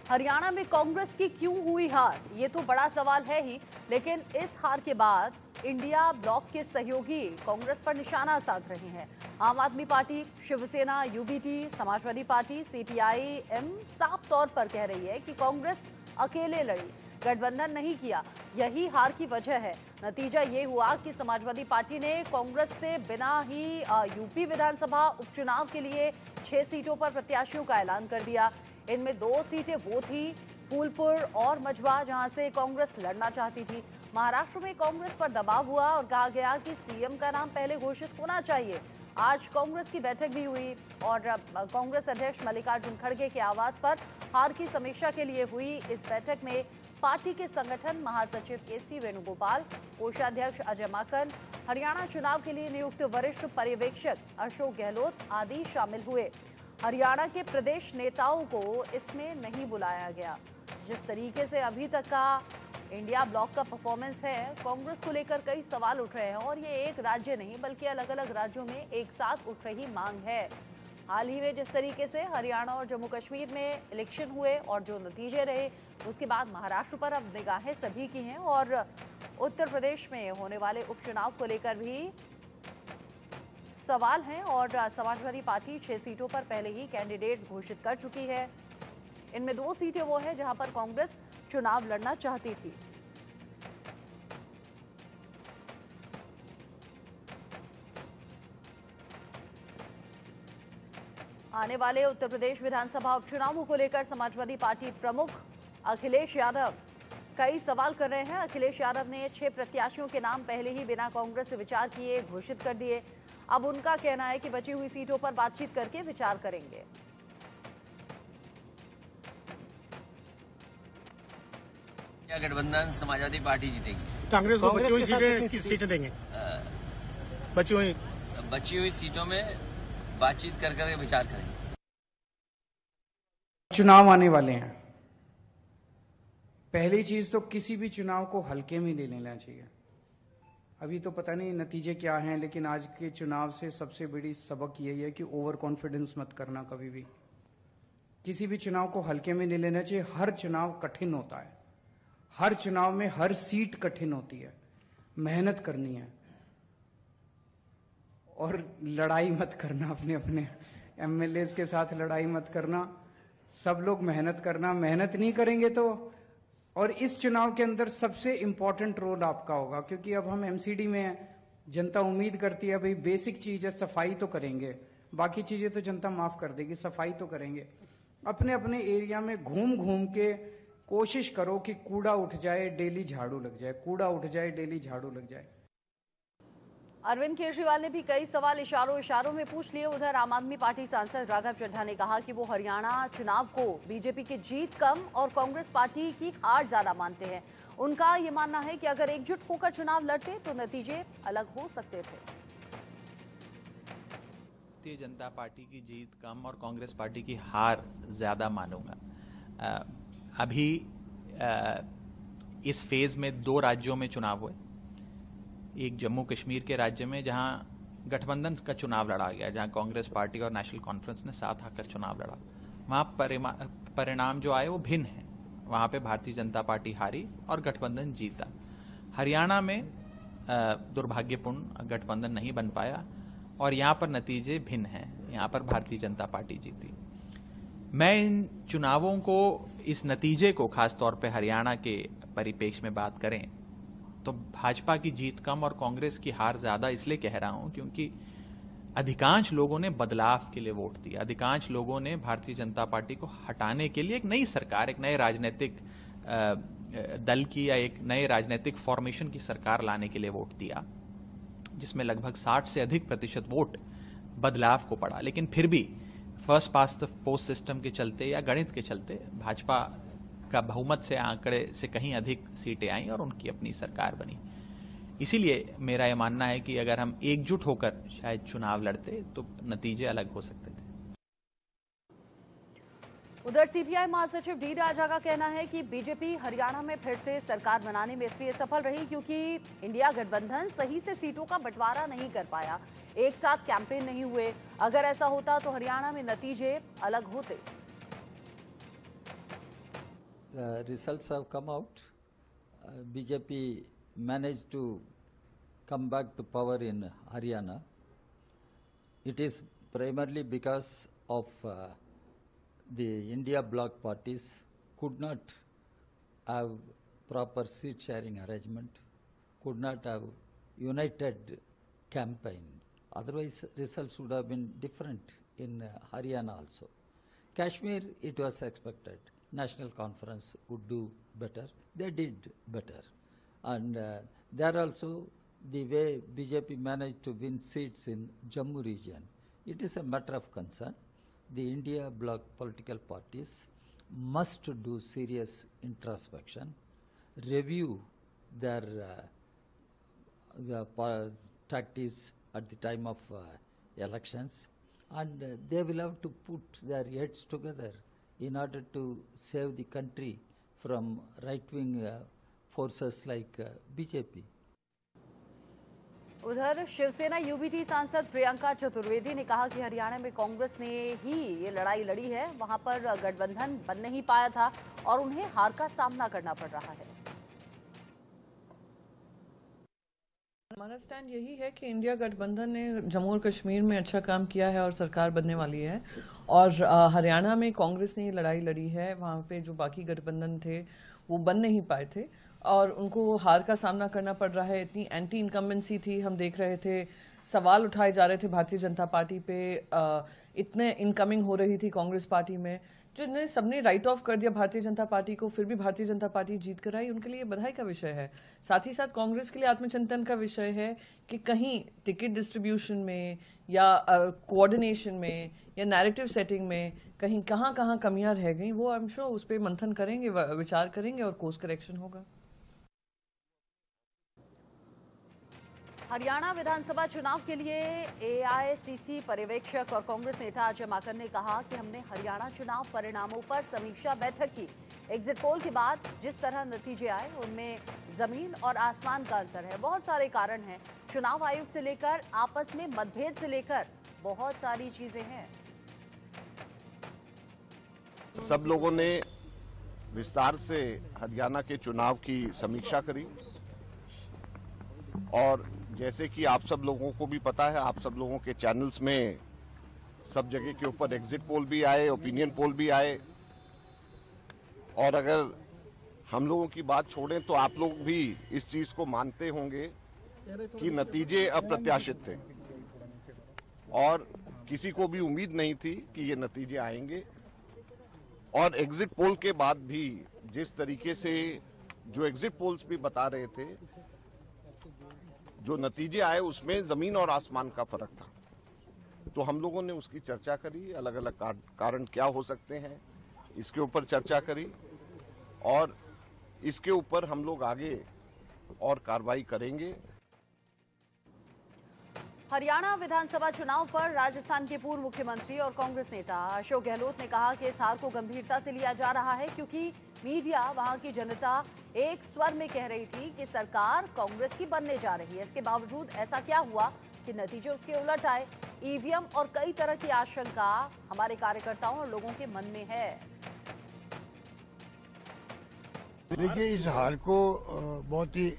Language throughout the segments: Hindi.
हरियाणा में कांग्रेस की क्यों हुई हार, ये तो बड़ा सवाल है ही। लेकिन इस हार के बाद इंडिया ब्लॉक के सहयोगी कांग्रेस पर निशाना साध रहे हैं। Aam Aadmi party, Shiv Sena, UBT, Samajwadi party, CPI M साफ तौर पर कह रही है कि कांग्रेस अकेले लड़ी, गठबंधन नहीं किया। यही हार की वजह है। नतीजा ये हुआ कि समाजवादी पार्टी ने कांग्रेस से बिना ही यूपी विधानसभा उपचुनाव के लिए 6 सीटों पर प्रत्याशियों का ऐलान कर दिया। इनमें 2 सीटें वो थी फूलपुर और मझवा, जहां से कांग्रेस लड़ना चाहती थी। महाराष्ट्र में कांग्रेस पर दबाव हुआ और कहा गया कि सीएम का नाम पहले घोषित होना चाहिए। आज कांग्रेस की बैठक भी हुई और कांग्रेस अध्यक्ष मल्लिकार्जुन खड़गे के आवास पर हार की समीक्षा के लिए हुई इस बैठक में पार्टी के संगठन महासचिव केसी वेणुगोपाल, कोषाध्यक्ष अजय माकन, हरियाणा चुनाव के लिए नियुक्त वरिष्ठ पर्यवेक्षक अशोक गहलोत आदि शामिल हुए। हरियाणा के प्रदेश नेताओं को इसमें नहीं बुलाया गया। जिस तरीके से अभी तक का इंडिया ब्लॉक का परफॉर्मेंस है, कांग्रेस को लेकर कई सवाल उठ रहे हैं और ये एक राज्य नहीं बल्कि अलग अलग राज्यों में एक साथ उठ रही मांग है। हाल ही में जिस तरीके से हरियाणा और जम्मू कश्मीर में इलेक्शन हुए और जो नतीजे रहे, उसके बाद महाराष्ट्र पर अब निगाहें सभी की हैं और उत्तर प्रदेश में होने वाले उपचुनाव को लेकर भी सवाल हैं। और समाजवादी पार्टी 6 सीटों पर पहले ही कैंडिडेट्स घोषित कर चुकी है। इनमें 2 सीटें वो हैं जहां पर कांग्रेस चुनाव लड़ना चाहती थी। आने वाले उत्तर प्रदेश विधानसभा उपचुनावों को लेकर समाजवादी पार्टी प्रमुख अखिलेश यादव कई सवाल कर रहे हैं। अखिलेश यादव ने 6 प्रत्याशियों के नाम पहले ही बिना कांग्रेस से विचार किए घोषित कर दिए। अब उनका कहना है कि बची हुई सीटों पर बातचीत करके विचार करेंगे। गठबंधन समाजवादी पार्टी जीतेगी। कांग्रेस को बची हुई सीटें देंगे। बची हुई सीटों में बातचीत कर करके विचार करेंगे। चुनाव आने वाले हैं। पहली चीज तो किसी भी चुनाव को हल्के में ले लेना चाहिए। अभी तो पता नहीं नतीजे क्या हैं, लेकिन आज के चुनाव से सबसे बड़ी सबक यही है कि ओवर कॉन्फिडेंस मत करना कभी भी। किसी भी चुनाव को हल्के में नहीं लेना चाहिए। हर चुनाव कठिन होता है, हर चुनाव में हर सीट कठिन होती है। मेहनत करनी है और लड़ाई मत करना। अपने अपने एमएलए के साथ लड़ाई मत करना। सब लोग मेहनत करना। मेहनत नहीं करेंगे तो, और इस चुनाव के अंदर सबसे इंपॉर्टेंट रोल आपका होगा, क्योंकि अब हम एमसीडी में हैं। जनता उम्मीद करती है भाई बेसिक चीज है, सफाई तो करेंगे, बाकी चीजें तो जनता माफ कर देगी, सफाई तो करेंगे। अपने अपने एरिया में घूम घूम के कोशिश करो कि कूड़ा उठ जाए, डेली झाड़ू लग जाए, कूड़ा उठ जाए, डेली झाड़ू लग जाए। अरविंद केजरीवाल ने भी कई सवाल इशारों में पूछ लिए। उधर आम आदमी पार्टी सांसद राघव चड्ढा ने कहा कि वो हरियाणा चुनाव को बीजेपी की जीत कम और कांग्रेस पार्टी की हार ज्यादा मानते हैं। उनका ये मानना है कि अगर एकजुट होकर चुनाव लड़ते तो नतीजे अलग हो सकते थे। भारतीय जनता पार्टी की जीत कम और कांग्रेस पार्टी की हार ज्यादा मानूंगा। अभी इस फेज में 2 राज्यों में चुनाव हुए। एक जम्मू कश्मीर के राज्य में जहां गठबंधन का चुनाव लड़ा गया, जहां कांग्रेस पार्टी और नेशनल कॉन्फ्रेंस ने साथ आकर चुनाव लड़ा, वहां परिणाम जो आए वो भिन्न है। वहां पे भारतीय जनता पार्टी हारी और गठबंधन जीता। हरियाणा में दुर्भाग्यपूर्ण गठबंधन नहीं बन पाया और यहां पर नतीजे भिन्न हैं। यहां पर भारतीय जनता पार्टी जीती। मैं इन चुनावों को, इस नतीजे को खासतौर पे हरियाणा के परिप्रेक्ष्य में बात करें तो भाजपा की जीत कम और कांग्रेस की हार ज्यादा इसलिए कह रहा हूं क्योंकि अधिकांश लोगों ने बदलाव के लिए वोट दिया। अधिकांश लोगों ने भारतीय जनता पार्टी को हटाने के लिए एक नई सरकार, एक नए राजनीतिक दल की या एक नए राजनीतिक फॉर्मेशन की सरकार लाने के लिए वोट दिया, जिसमें लगभग 60 से अधिक % वोट बदलाव को पड़ा। लेकिन फिर भी first past the post system के चलते या गणित के चलते भाजपा का बहुमत से आंकड़े से कहीं अधिक सीटें आई और उनकी अपनी सरकार बनी। इसीलिए मेरा यह मानना है कि अगर हम एकजुट होकर शायद चुनाव लड़ते तो नतीजे अलग हो सकते थे। उधर सीपीआई महासचिव डी राजा का कहना है कि बीजेपी हरियाणा में फिर से सरकार बनाने में इसलिए सफल रही क्योंकि इंडिया गठबंधन सही से सीटों का बंटवारा नहीं कर पाया, एक साथ कैंपेन नहीं हुए। अगर ऐसा होता तो हरियाणा में नतीजे अलग होते। The results have come out. BJP managed to come back to power in Haryana. It is primarily because of the India bloc parties could not have proper seat sharing arrangement, could not have united campaign. Otherwise, results would have been different in Haryana also. Kashmir, it was expected. National Conference would do better. They did better. And there also, the way BJP managed to win seats in Jammu region, it is a matter of concern. The India bloc political parties must do serious introspection, review their tactics at the time of elections, and they will have to put their heads together in order to save the country from right-wing forces like BJP. उधर शिवसेना यूबीटी सांसद प्रियंका चतुर्वेदी ने कहा कि हरियाणा में कांग्रेस ने ही ये लड़ाई लड़ी है, वहां पर गठबंधन बन नहीं पाया था और उन्हें हार का सामना करना पड़ रहा है। हमारा स्टैंड यही है कि इंडिया गठबंधन ने जम्मू और कश्मीर में अच्छा काम किया है और सरकार बनने वाली है, और हरियाणा में कांग्रेस ने ये लड़ाई लड़ी है। वहाँ पे जो बाकी गठबंधन थे वो बन नहीं पाए थे और उनको हार का सामना करना पड़ रहा है। इतनी एंटी इनकम्बेंसी थी, हम देख रहे थे, सवाल उठाए जा रहे थे भारतीय जनता पार्टी पे, इतने इनकमिंग हो रही थी कांग्रेस पार्टी में, जिन्हें सबने राइट ऑफ कर दिया भारतीय जनता पार्टी को, फिर भी भारतीय जनता पार्टी जीत कर आई। उनके लिए बधाई का विषय है। साथ ही साथ कांग्रेस के लिए आत्मचिंतन का विषय है कि कहीं टिकट डिस्ट्रीब्यूशन में या कोऑर्डिनेशन में या नैरेटिव सेटिंग में कहीं कहाँ कमियां रह गई, वो आई एम श्योर उस पर मंथन करेंगे, विचार करेंगे और कोर्स करेक्शन होगा। हरियाणा विधानसभा चुनाव के लिए एआईसीसी पर्यवेक्षक और कांग्रेस नेता अजय माकन ने कहा कि हमने हरियाणा चुनाव परिणामों पर समीक्षा बैठक की। एग्जिट पोल के बाद जिस तरह नतीजे आए उनमें जमीन और आसमान का अंतर है। बहुत सारे कारण हैं, चुनाव आयोग से लेकर आपस में मतभेद से लेकर बहुत सारी चीजें हैं। सब लोगों ने विस्तार से हरियाणा के चुनाव की समीक्षा करी और जैसे कि आप सब लोगों को भी पता है, आप सब लोगों के चैनल्स में सब जगह के ऊपर एग्जिट पोल भी आए, ओपिनियन पोल भी आए, और अगर हम लोगों की बात छोड़ें तो आप लोग भी इस चीज को मानते होंगे कि नतीजे अप्रत्याशित थे और किसी को भी उम्मीद नहीं थी कि ये नतीजे आएंगे। और एग्जिट पोल के बाद भी जिस तरीके से जो एग्जिट पोल्स भी बता रहे थे, जो नतीजे आए उसमें जमीन और आसमान का फर्क था। तो हम लोगों ने उसकी चर्चा करी, अलग अलग कारण क्या हो सकते हैं इसके ऊपर चर्चा करी और इसके ऊपर हम लोग आगे और कार्रवाई करेंगे। हरियाणा विधानसभा चुनाव पर राजस्थान के पूर्व मुख्यमंत्री और कांग्रेस नेता अशोक गहलोत ने कहा कि इस हार को गंभीरता से लिया जा रहा है, क्योंकि मीडिया, वहां की जनता एक स्वर में कह रही थी कि सरकार कांग्रेस की बनने जा रही है। इसके बावजूद ऐसा क्या हुआ कि नतीजे उसके उलट आए? ईवीएम और कई तरह की आशंका हमारे कार्यकर्ताओं और लोगों के मन में है। देखिए, इस हार को बहुत ही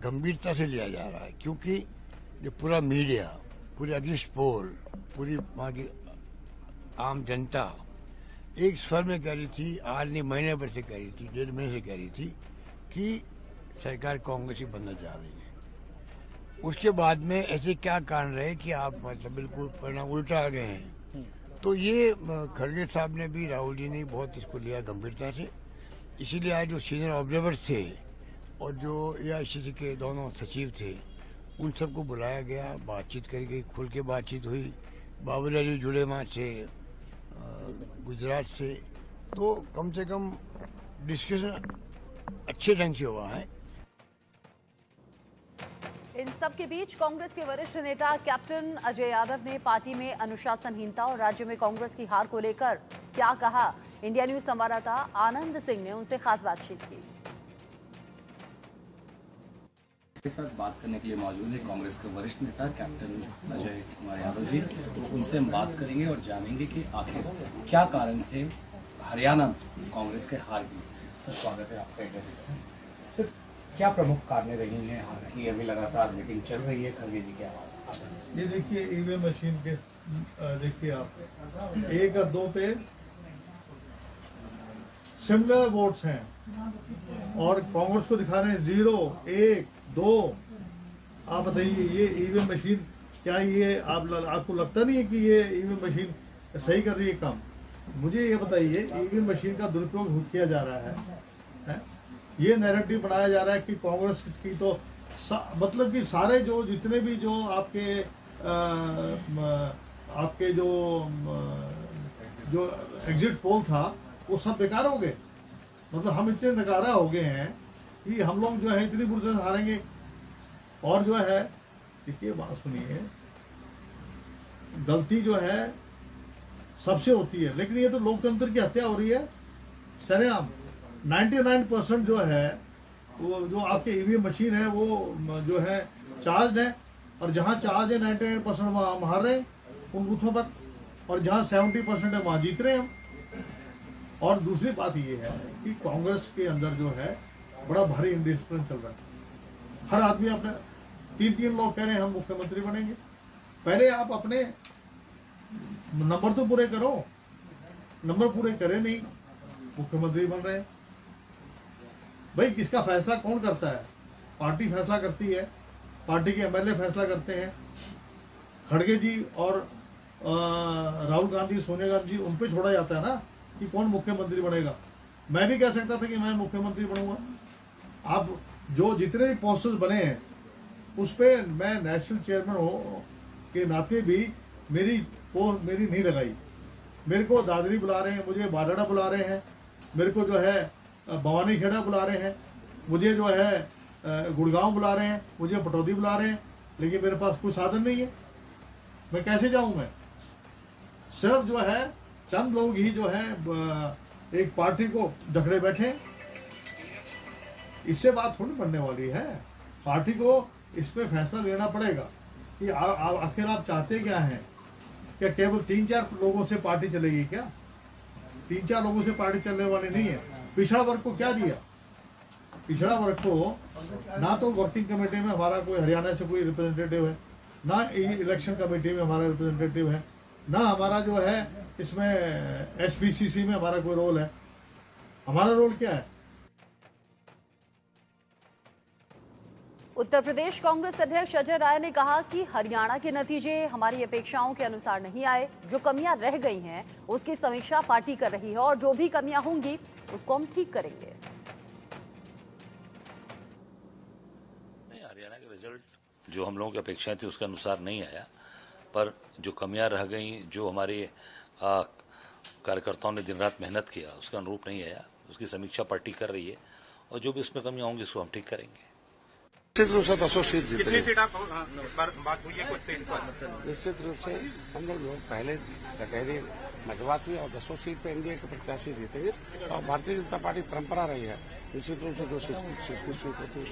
गंभीरता से लिया जा रहा है, क्योंकि जो पूरा मीडिया, पूरे एग्जिट पोल, पूरी वहाँ की आम जनता एक स्वर में कह रही थी, आज नहीं महीने भर से कह रही थी, 1.5 महीने से कह रही थी कि सरकार कांग्रेस की बनने जा रही है। उसके बाद में ऐसे क्या कारण रहे कि आप मतलब बिल्कुल परिणाम उल्टा आ गए हैं। तो ये खड़गे साहब ने भी, राहुल जी ने बहुत इसको लिया गंभीरता से। इसीलिए आज जो सीनियर ऑब्जर्वर्स थे और जो एआईसीसी के दोनों सचिव थे, उन सबको बुलाया गया, बातचीत करी गई, खुल के बातचीत हुई। बाबूलाल जी जुड़े वहाँ से गुजरात से, तो कम से कम डिस्कशन अच्छे ढंग से हुआ है। इन सब के बीच कांग्रेस के वरिष्ठ नेता कैप्टन अजय यादव ने पार्टी में अनुशासनहीनता और राज्य में कांग्रेस की हार को लेकर क्या कहा? इंडिया न्यूज संवाददाता आनंद सिंह ने उनसे खास बातचीत की। के साथ बात करने के लिए मौजूद है कांग्रेस के वरिष्ठ नेता कैप्टन अजय कुमार यादव जी। उनसे हम बात करेंगे और जानेंगे कि आखिर क्या कारण थे हरियाणा कांग्रेस के हार की। सर स्वागत है आपका इंटरव्यू। सर क्या प्रमुख कारण रही हैं हालांकि अभी लगातार मीटिंग चल रही है खड़गे जी की आवाज? ये देखिए ईवीएम मशीन के देखिए आप 1 और 2 पे सिमिलर वोट्स हैं और कांग्रेस को दिखा रहे हैं 0, 1, 2। आप बताइए ये ईवीएम मशीन क्या ये आपको लगता नहीं है कि ये ईवीएम मशीन सही कर रही है काम? मुझे ये बताइए ईवीएम मशीन का दुरुपयोग किया जा रहा है? ये नैरेटिव बनाया जा रहा है कि कांग्रेस की तो मतलब कि सारे जो जितने भी जो आपके जो एग्जिट पोल था वो सब बेकार हो गए। मतलब हम इतने नकारा हो गए हैं कि हम लोग जो है इतनी बुरी से हारेंगे। और जो है देखिए बात सुनिए, गलती जो है सबसे होती है, लेकिन ये तो लोकतंत्र की हत्या हो रही है सरेआम। 99% जो है वो जो आपके ईवीएम मशीन है वो जो है चार्ज है, और जहां चार्ज है 99% वहां हम हार रहे हैं उन बूथों पर, और जहां 70% है वहां जीत रहे हैं हम। और दूसरी बात ये है कि कांग्रेस के अंदर जो है बड़ा भारी इंडिसिप्लिन चल रहा है। हर आदमी अपने 3 लोग कह रहे हैं हम मुख्यमंत्री बनेंगे। पहले आप अपने नंबर तो पूरे करो, नंबर पूरे करे नहीं, मुख्यमंत्री बन रहे हैं। भाई किसका फैसला कौन करता है? पार्टी फैसला करती है, पार्टी के एमएलए फैसला करते हैं। खड़गे जी और राहुल गांधी, सोनिया गांधी, उन पे छोड़ा जाता है ना कि कौन मुख्यमंत्री बनेगा। मैं भी कह सकता था कि मैं मुख्यमंत्री बनूंगा। आप जो जितने भी पोस्टर्स बने हैं उस पे मैं नेशनल चेयरमैन हो के नाते भी मेरी नहीं लगाई। मेरे को दादरी बुला रहे हैं, मुझे बाडाड़ा बुला रहे हैं, मेरे को जो है भवानी खेड़ा बुला रहे हैं, मुझे जो है गुड़गांव बुला रहे हैं, मुझे पटौदी बुला रहे हैं, लेकिन मेरे पास कोई साधन नहीं है। मैं कैसे जाऊं? मैं सिर्फ जो है चंद लोग ही जो है एक पार्टी को जकड़े बैठे। इससे बात थोड़ी बनने वाली है। पार्टी को इस पे फैसला लेना पड़ेगा कि आखिर आप चाहते क्या हैं? क्या केवल 3-4 लोगों से पार्टी चलेगी? क्या 3-4 लोगों से पार्टी चलने वाली नहीं है। पिछड़ा वर्ग को क्या दिया? पिछड़ा वर्ग को ना तो वर्किंग कमेटी में हमारा कोई हरियाणा से कोई रिप्रेजेंटेटिव है, ना इलेक्शन कमेटी में हमारा रिप्रेजेंटेटिव है, ना हमारा जो है इसमें एसपीसीसी में हमारा कोई रोल है। हमारा रोल क्या है? उत्तर प्रदेश कांग्रेस अध्यक्ष अजय राय ने कहा कि हरियाणा के नतीजे हमारी अपेक्षाओं के अनुसार नहीं आए। जो कमियां रह गई हैं उसकी समीक्षा पार्टी कर रही है और जो भी कमियां होंगी उसको हम ठीक करेंगे। नहीं, हरियाणा के रिजल्ट जो हम लोगों की अपेक्षाएं थी उसके अनुसार नहीं आया, पर जो कमियां रह गई, जो हमारे कार्यकर्ताओं ने दिन रात मेहनत किया उसका अनुरूप नहीं आया, उसकी समीक्षा पार्टी कर रही है और जो भी उसमें कमियां होंगी उसको हम ठीक करेंगे। निश्चित रूप से 10 सीट जीते। कितनी सीट आप बात हुई है कुछ सीट पर? निश्चित रूप से हम लोग पहले कटहरी मजबा थी और 10 सीट पे एनडीए के प्रत्याशी जीतेंगे और भारतीय जनता पार्टी परंपरा रही है निश्चित रूप से 2 सीट होती है।